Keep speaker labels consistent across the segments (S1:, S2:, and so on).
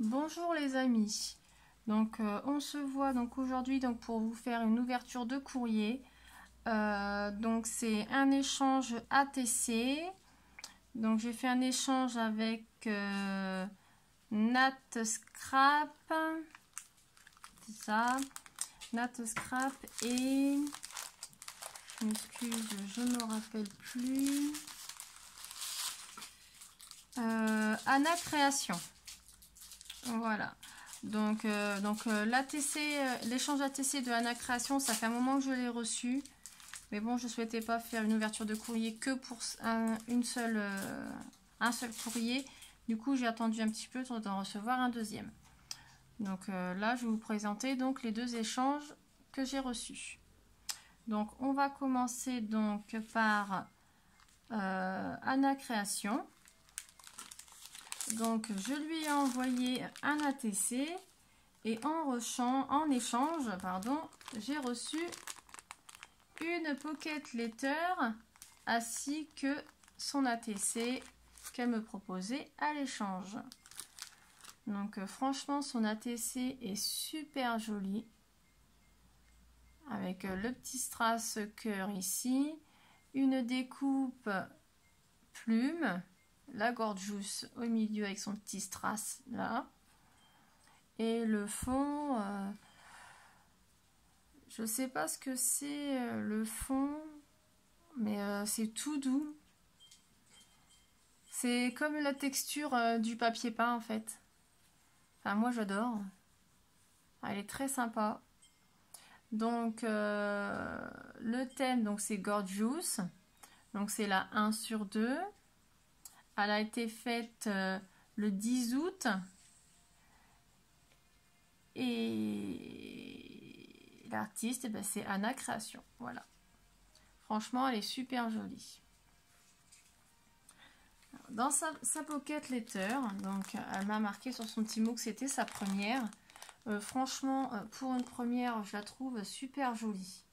S1: Bonjour les amis, donc on se voit donc aujourd'hui donc pour vous faire une ouverture de courrier. Donc c'est un échange ATC. Donc j'ai fait un échange avec Nat Scrap, c'est ça, Nat Scrap et je m'excuse, je ne me rappelle plus. Anna Création. Voilà, donc l'ATC, l'échange ATC de Anna Création, ça fait un moment que je l'ai reçu, mais bon, je souhaitais pas faire une ouverture de courrier que pour un seul courrier. Du coup, j'ai attendu un petit peu d'en recevoir un deuxième. Donc là, je vais vous présenter donc les deux échanges que j'ai reçus. Donc on va commencer donc par Anna Création. Donc je lui ai envoyé un ATC et en échange, j'ai reçu une pocket letter ainsi que son ATC qu'elle me proposait à l'échange. Donc franchement, son ATC est super joli avec le petit strass cœur ici, une découpe plume, la gorgeous au milieu avec son petit strass là, et le fond, je sais pas ce que c'est le fond, mais c'est tout doux, c'est comme la texture du papier peint en fait. Enfin, moi j'adore, elle est très sympa. Donc le thème, donc c'est gorgeous, donc c'est la 1/2. Elle a été faite le 10 août et l'artiste, c'est Anna Création. Voilà. Franchement, elle est super jolie. Dans sa pocket letter, donc elle m'a marqué sur son petit mot que c'était sa première. Franchement, pour une première, je la trouve super jolie.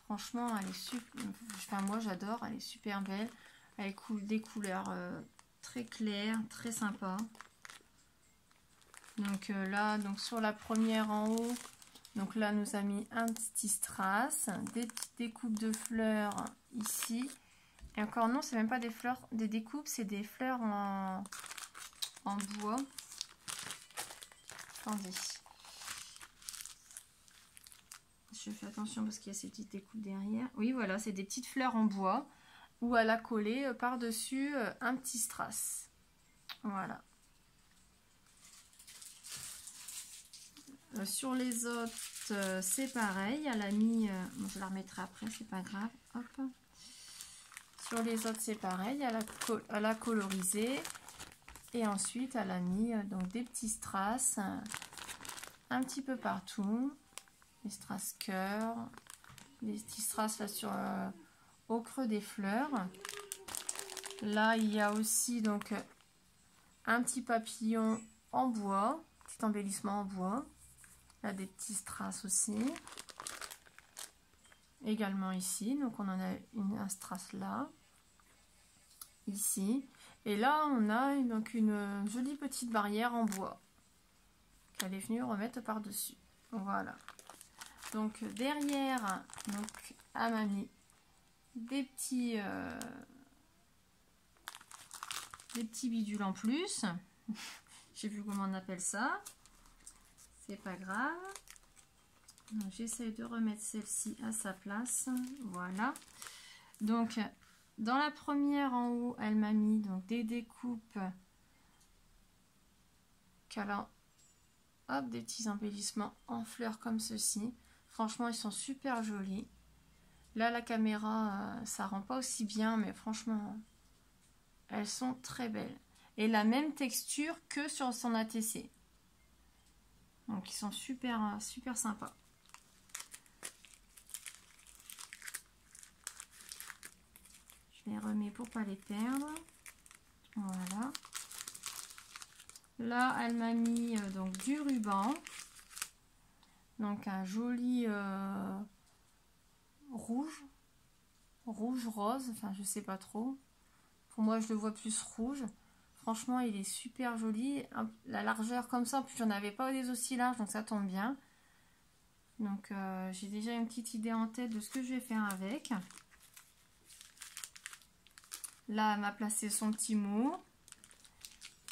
S1: Franchement, elle est super. Enfin, moi j'adore, elle est super belle. Elle coule des couleurs très claires, très sympa. Donc là, donc sur la première en haut, donc là nous a mis un petit strass, des petites découpes de fleurs ici. Et encore non, c'est même pas des fleurs, des découpes, c'est des fleurs en bois. Attendez. Je fais attention parce qu'il y a ces petites découpes derrière. Oui, voilà, c'est des petites fleurs en bois où elle a collé par-dessus un petit strass. Voilà. Sur les autres, c'est pareil. Elle a mis... bon, je la remettrai après, c'est pas grave. Hop. Sur les autres, c'est pareil. Elle a colorisé. Et ensuite, elle a mis donc des petits strass un petit peu partout. Des strass cœur. Des petits strass là sur, au creux des fleurs. Là, il y a aussi donc un petit papillon en bois. Petit embellissement en bois. Là, des petits strass aussi. Également ici. Donc, on en a un strass là. Ici. Et là, on a donc une jolie petite barrière en bois qu'elle est venue remettre par-dessus. Voilà. Donc, derrière, donc, elle m'a mis des petits bidules en plus. Je sais plus comment on appelle ça. C'est pas grave. J'essaye de remettre celle-ci à sa place. Voilà. Donc, dans la première en haut, elle m'a mis donc des découpes. Hop, des petits embellissements en fleurs comme ceci. Franchement, ils sont super jolis. Là, la caméra, ça rend pas aussi bien, mais franchement, elles sont très belles. Et la même texture que sur son ATC. Donc, ils sont super, super sympas. Je les remets pour pas les perdre. Voilà. Là, elle m'a mis donc du ruban. Donc, un joli rouge rose, enfin, je sais pas trop. Pour moi, je le vois plus rouge. Franchement, il est super joli. La largeur comme ça, en plus j'en avais pas des aussi larges, donc ça tombe bien. Donc j'ai déjà une petite idée en tête de ce que je vais faire avec. Là, elle m'a placé son petit mot.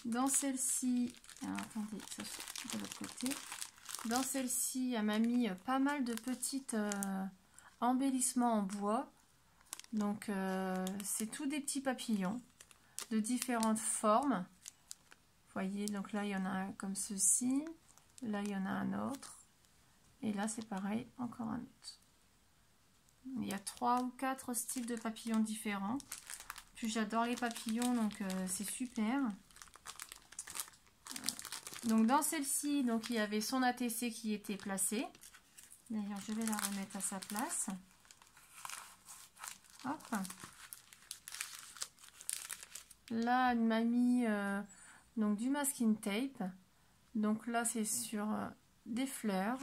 S1: Dans celle-ci, attendez, ça de l'autre côté. Dans celle-ci, elle m'a mis pas mal de petites embellissements en bois. Donc c'est tout des petits papillons de différentes formes. Vous voyez, donc là il y en a un comme ceci, là il y en a un autre, et là c'est pareil, encore un autre. Il y a 3 ou 4 styles de papillons différents. Puis j'adore les papillons, donc c'est super. Donc dans celle-ci, donc il y avait son ATC qui était placé. D'ailleurs, je vais la remettre à sa place. Hop. Là, elle m'a mis donc du masking tape. Donc là, c'est sur des fleurs.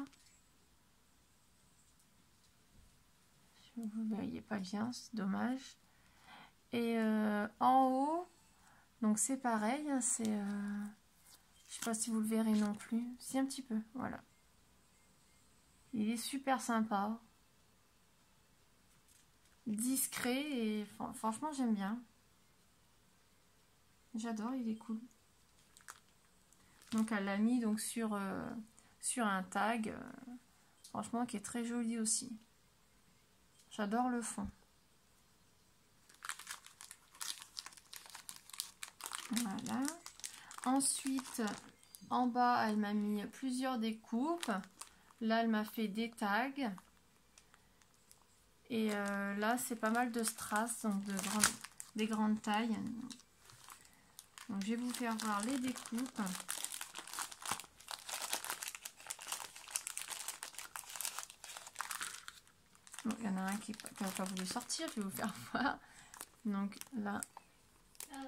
S1: Vous ne voyez pas bien, c'est dommage. Et en haut, donc c'est pareil, hein, c'est... je sais pas si vous le verrez non plus. Si, un petit peu, voilà. Il est super sympa. Discret et franchement, j'aime bien. J'adore, il est cool. Donc, elle l'a mis donc sur un tag. Franchement, qui est très joli aussi. J'adore le fond. Voilà. Ensuite, en bas, elle m'a mis plusieurs découpes. Là, elle m'a fait des tags. Et là, c'est pas mal de strass, donc des grandes tailles. Donc, je vais vous faire voir les découpes. Bon, il y en a un qui n'a pas voulu sortir, je vais vous faire voir. Donc là,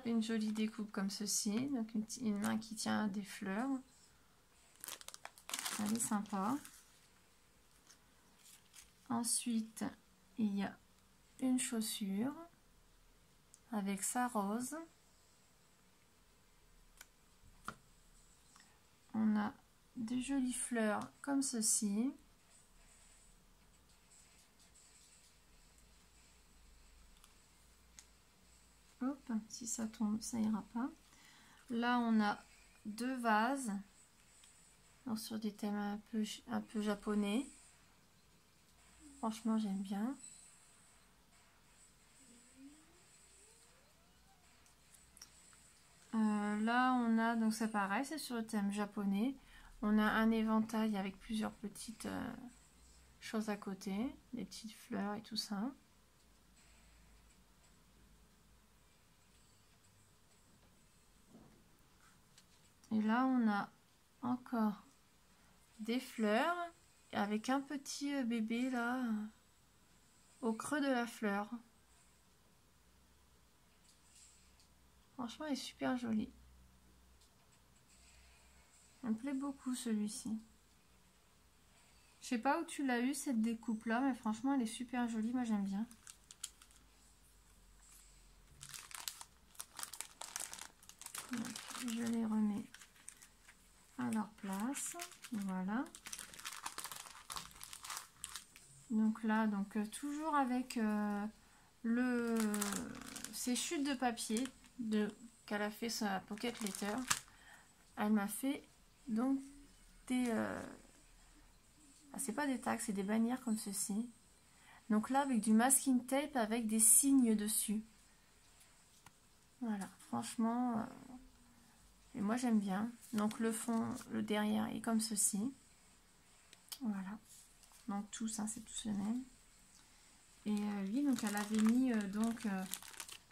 S1: une jolie découpe comme ceci. Donc une main qui tient des fleurs. Elle est sympa. Ensuite, il y a une chaussure avec sa rose. On a des jolies fleurs comme ceci. Hop, si ça tombe, ça ira pas. Là, on a 2 vases. Alors, sur des thèmes un peu japonais. Franchement, j'aime bien. Là, on a, donc c'est pareil, c'est sur le thème japonais. On a un éventail avec plusieurs petites choses à côté, des petites fleurs et tout ça. Et là, on a encore des fleurs avec un petit bébé là au creux de la fleur. Franchement, il est super joli. Il me plaît beaucoup celui-ci. Je sais pas où tu l'as eu cette découpe là, mais franchement, elle est super jolie. Moi, j'aime bien. Donc, je les remets à leur place. Voilà. Donc là, donc toujours avec ces chutes de papier qu'elle a fait sa pocket letter. Elle m'a fait donc des c'est pas des tags, c'est des bannières comme ceci. Donc là, avec du masking tape avec des signes dessus. Voilà, franchement, et moi j'aime bien. Donc le fond, le derrière est comme ceci. Voilà. Donc tout ça, c'est tout le même. Et oui, donc elle avait mis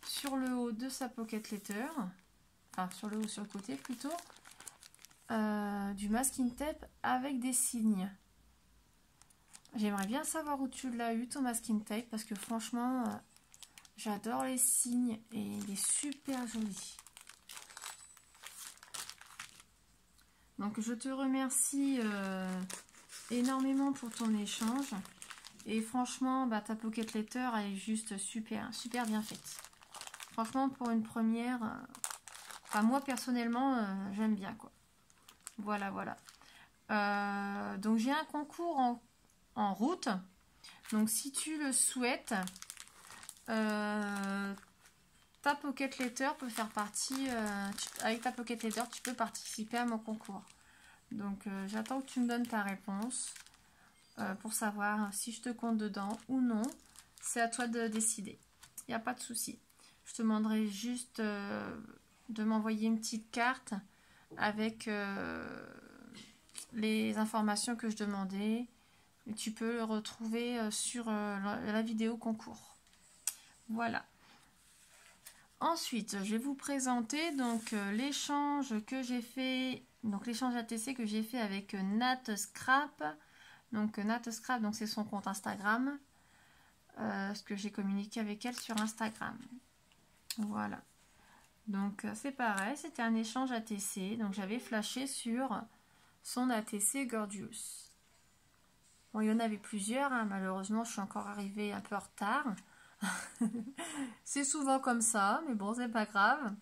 S1: sur le haut de sa pocket letter, enfin sur le haut, sur le côté plutôt, du masking tape avec des signes. J'aimerais bien savoir où tu l'as eu ton masking tape parce que franchement, j'adore les signes et il est super joli. Donc je te remercie énormément pour ton échange. Et franchement, bah, ta pocket letter, elle est juste super, super bien faite. Franchement, pour une première, Enfin, moi, personnellement, j'aime bien, quoi. Voilà, voilà. Donc, j'ai un concours en route. Donc, si tu le souhaites, ta Pocket Letter peut faire partie... avec ta Pocket Letter, tu peux participer à mon concours. Donc, j'attends que tu me donnes ta réponse pour savoir si je te compte dedans ou non. C'est à toi de décider. Il n'y a pas de souci. Je te demanderai juste de m'envoyer une petite carte avec les informations que je demandais. Et tu peux le retrouver sur la vidéo concours. Voilà. Ensuite, je vais vous présenter donc l'échange que j'ai fait, donc l'échange ATC que j'ai fait avec Nat Scrap. Donc Nat Scrap, donc c'est son compte Instagram. Ce que j'ai communiqué avec elle sur Instagram. Voilà. Donc c'est pareil, c'était un échange ATC. Donc j'avais flashé sur son ATC Gorgeous. Bon, il y en avait plusieurs, hein. Malheureusement je suis encore arrivée un peu en retard. C'est souvent comme ça, mais bon, c'est pas grave.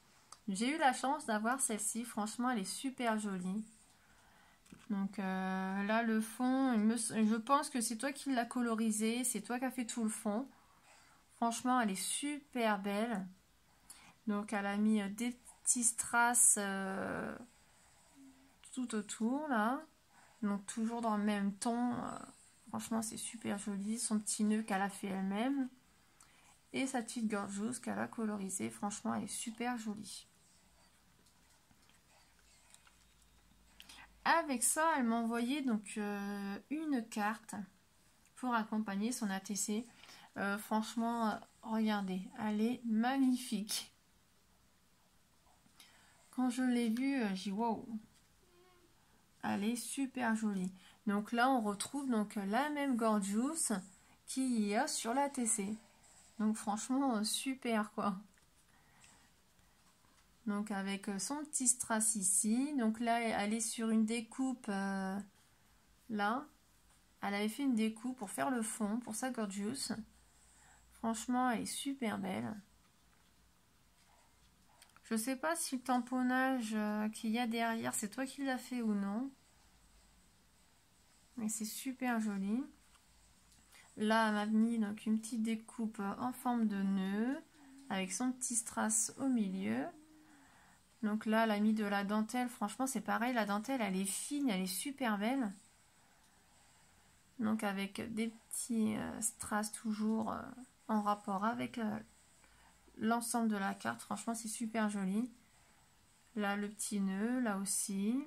S1: J'ai eu la chance d'avoir celle-ci, franchement elle est super jolie. Donc là le fond, je pense que c'est toi qui l'as colorisé, c'est toi qui as fait tout le fond. Franchement elle est super belle. Donc elle a mis des petits strass tout autour là. Donc toujours dans le même ton. Franchement c'est super joli. Son petit nœud qu'elle a fait elle-même. Et sa petite gorgeuse qu'elle a colorisée. Franchement elle est super jolie. Avec ça elle m'a envoyé donc une carte pour accompagner son ATC. Franchement regardez, elle est magnifique. Quand je l'ai vue, j'ai dit wow. Elle est super jolie. Donc là, on retrouve donc la même Gorgeous qu'il y a sur la TC. Donc franchement, super quoi. Donc avec son petit strass ici. Donc là, elle est sur une découpe là. Elle avait fait une découpe pour faire le fond pour sa Gorgeous. Franchement, elle est super belle. Je sais pas si le tamponnage qu'il y a derrière, c'est toi qui l'as fait ou non. Mais c'est super joli. Là, elle m'a mis donc une petite découpe en forme de nœud avec son petit strass au milieu. Donc là, elle a mis de la dentelle. Franchement, c'est pareil. La dentelle, elle est fine, elle est super belle. Donc avec des petits strass toujours en rapport avec l'ensemble de la carte. Franchement, c'est super joli. Là, le petit nœud, là aussi.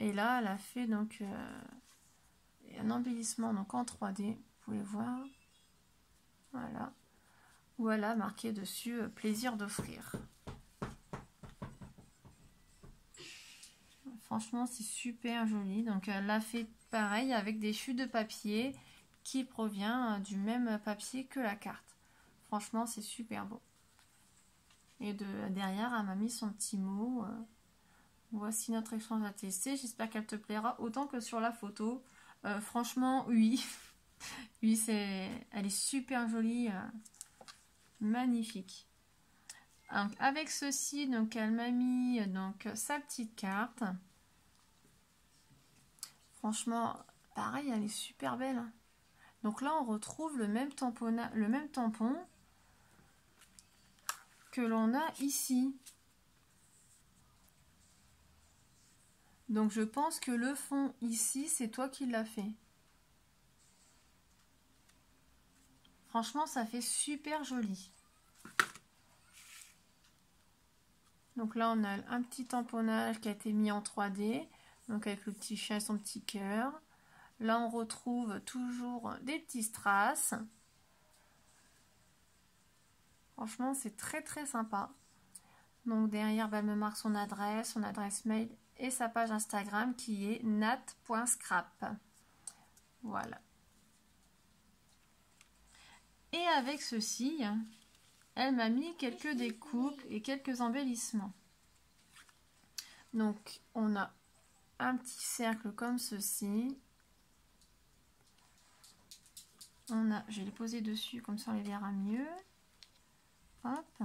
S1: Et là, elle a fait donc un embellissement donc en 3D. Vous pouvez voir. Voilà. Voilà, marqué dessus plaisir d'offrir. Franchement, c'est super joli. Donc, elle l'a fait pareil avec des chutes de papier qui provient du même papier que la carte. Franchement, c'est super beau. Et derrière, elle m'a mis son petit mot. Voici notre échange ATC. J'espère qu'elle te plaira autant que sur la photo. Franchement, oui. Oui, elle est super jolie. Magnifique. Donc, avec ceci, donc elle m'a mis donc sa petite carte. Franchement, pareil, elle est super belle. Donc là, on retrouve le même tampon que l'on a ici. Donc je pense que le fond ici, c'est toi qui l'as fait. Franchement, ça fait super joli. Donc là, on a un petit tamponnage qui a été mis en 3D. Donc avec le petit chien et son petit cœur. Là, on retrouve toujours des petits strass. Franchement, c'est très très sympa. Donc derrière, elle me marque son adresse mail et sa page Instagram qui est nat.scrap. Voilà. Et avec ceci, elle m'a mis quelques découpes et quelques embellissements. Donc, on a un petit cercle comme ceci. Je vais les poser dessus, comme ça on les verra mieux. Hop.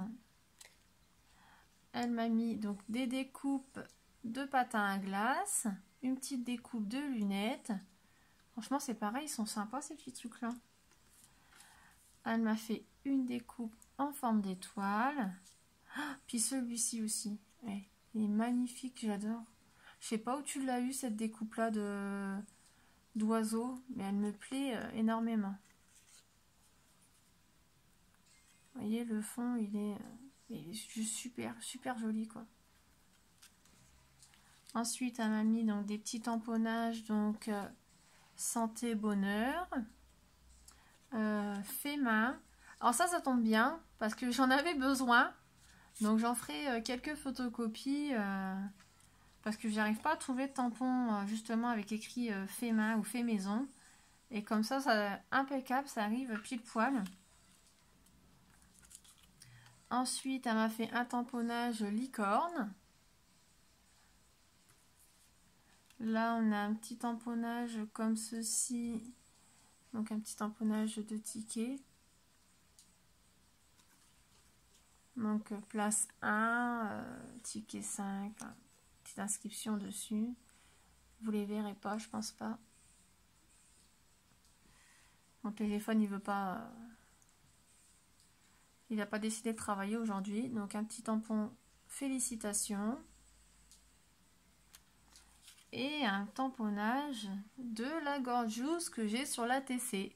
S1: Elle m'a mis donc des découpes de patins à glace, une petite découpe de lunettes. Franchement, c'est pareil, ils sont sympas ces petits trucs-là. Elle m'a fait une découpe en forme d'étoile. Ah, puis celui-ci aussi. Ouais, il est magnifique, j'adore. Je sais pas où tu l'as eu cette découpe-là d'oiseau, mais elle me plaît énormément. Vous voyez, le fond, il est juste super, super joli, quoi. Ensuite, elle m'a mis donc des petits tamponnages, donc santé, bonheur, fait main. Alors ça tombe bien, parce que j'en avais besoin. Donc j'en ferai quelques photocopies, parce que j'arrive pas à trouver de tampon, justement, avec écrit fait main ou fait maison. Et comme ça, impeccable, ça arrive pile poil. Ensuite, elle m'a fait un tamponnage licorne. Là, on a un petit tamponnage comme ceci. Donc, un petit tamponnage de tickets. Donc, place 1, ticket 5. Petite inscription dessus. Vous les verrez pas, je pense pas. Mon téléphone, il veut pas... il n'a pas décidé de travailler aujourd'hui. Donc, un petit tampon félicitations. Et un tamponnage de la Gorgeous que j'ai sur la TC.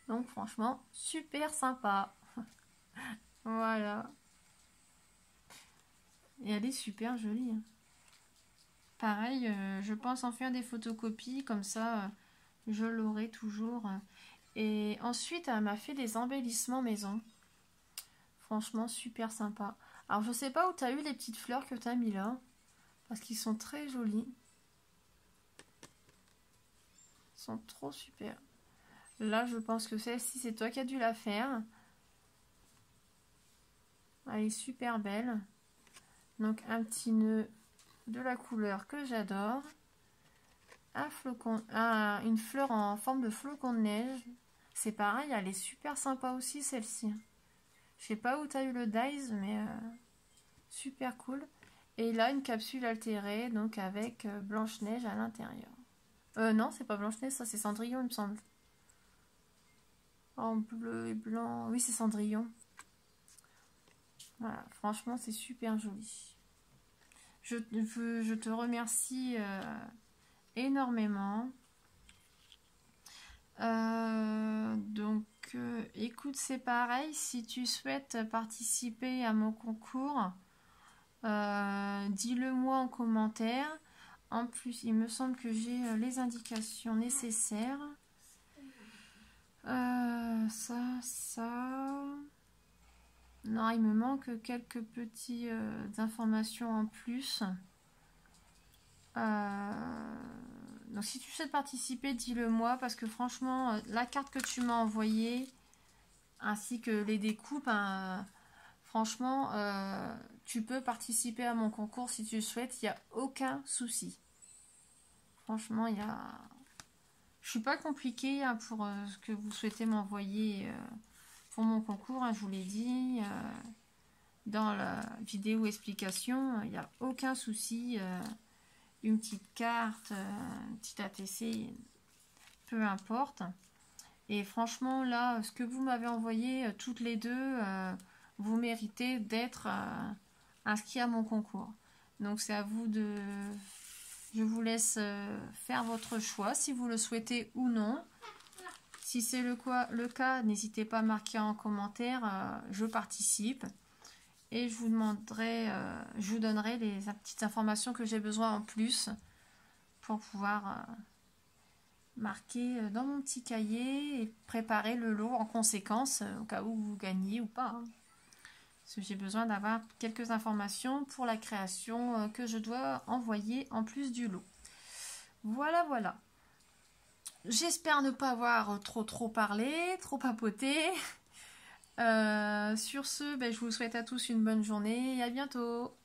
S1: Donc franchement, super sympa. Voilà. Et elle est super jolie. Pareil, je pense en faire des photocopies, comme ça je l'aurai toujours. Et ensuite, elle m'a fait des embellissements maison. Franchement, super sympa. Alors, je sais pas où tu as eu les petites fleurs que tu as mis là. Parce qu'ils sont très jolis. Ils sont trop super. Là, je pense que celle-ci, c'est toi qui as dû la faire. Elle est super belle. Donc, un petit nœud de la couleur que j'adore. Un flocon, une fleur en forme de flocon de neige. C'est pareil, elle est super sympa aussi, celle-ci. Je sais pas où tu as eu le dies, mais super cool. Et là, une capsule altérée, donc avec Blanche-Neige à l'intérieur. Non, c'est pas Blanche-Neige, ça c'est Cendrillon, il me semble. En bleu et blanc. Oui, c'est Cendrillon. Voilà, franchement, c'est super joli. Je te remercie énormément. Écoute, c'est pareil. Si tu souhaites participer à mon concours, dis-le moi en commentaire. En plus, il me semble que j'ai les indications nécessaires. Ça. Non, il me manque quelques petites informations en plus. Donc si tu souhaites participer, dis-le moi, parce que franchement, la carte que tu m'as envoyée, ainsi que les découpes, franchement, tu peux participer à mon concours si tu le souhaites, il n'y a aucun souci. Franchement, je suis pas compliquée pour ce que vous souhaitez m'envoyer pour mon concours, je vous l'ai dit dans la vidéo explication, il n'y a aucun souci. Une petite carte, une petite ATC, peu importe. Et franchement, là, ce que vous m'avez envoyé, toutes les deux, vous méritez d'être inscrit à mon concours. Donc, c'est à vous de... Je vous laisse faire votre choix, si vous le souhaitez ou non. Si c'est le cas, n'hésitez pas à marquer en commentaire, je participe. Et je vous demanderai, je vous donnerai les petites informations que j'ai besoin en plus pour pouvoir marquer dans mon petit cahier et préparer le lot en conséquence au cas où vous gagnez ou pas. Parce que j'ai besoin d'avoir quelques informations pour la création que je dois envoyer en plus du lot. Voilà, voilà. J'espère ne pas avoir trop parlé, trop papoté. Sur ce, je vous souhaite à tous une bonne journée et à bientôt.